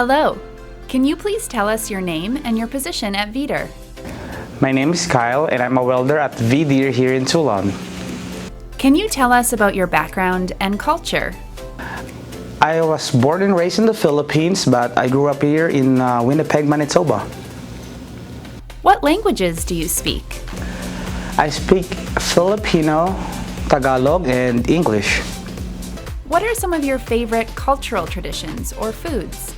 Hello. Can you please tell us your name and your position at Vidir? My name is Kyle and I'm a welder at Vidir here in Toulon. Can you tell us about your background and culture? I was born and raised in the Philippines, but I grew up here in Winnipeg, Manitoba. What languages do you speak? I speak Filipino, Tagalog, and English. What are some of your favorite cultural traditions or foods?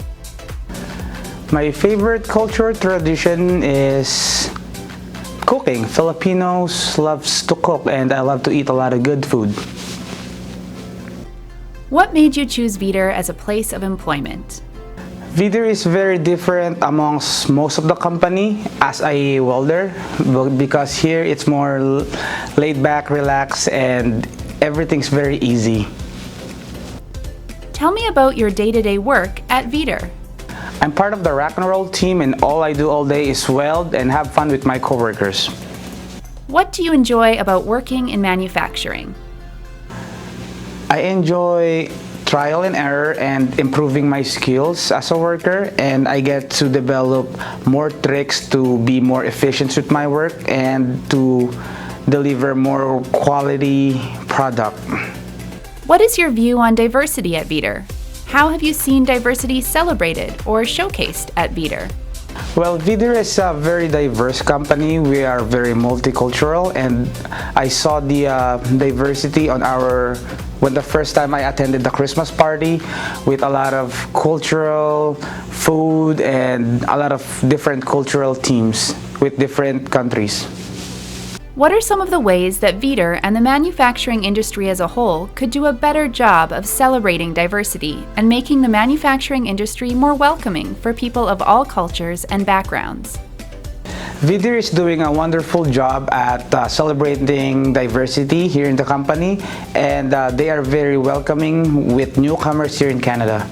My favorite cultural tradition is cooking. Filipinos loves to cook and I love to eat a lot of good food. What made you choose Vidir as a place of employment? Vidir is very different amongst most of the company as a welder because here it's more laid back, relaxed, and everything's very easy. Tell me about your day-to-day work at Vidir. I'm part of the rock and roll team and all I do all day is weld and have fun with my coworkers. What do you enjoy about working in manufacturing? I enjoy trial and error and improving my skills as a worker, and I get to develop more tricks to be more efficient with my work and to deliver more quality product. What is your view on diversity at Vidir? How have you seen diversity celebrated or showcased at Vidir? Well, Vidir is a very diverse company. We are very multicultural, and I saw the diversity on when the first time I attended the Christmas party with a lot of cultural food and a lot of different cultural teams with different countries. What are some of the ways that Vidir and the manufacturing industry as a whole could do a better job of celebrating diversity and making the manufacturing industry more welcoming for people of all cultures and backgrounds? Vidir is doing a wonderful job at celebrating diversity here in the company, and they are very welcoming with newcomers here in Canada.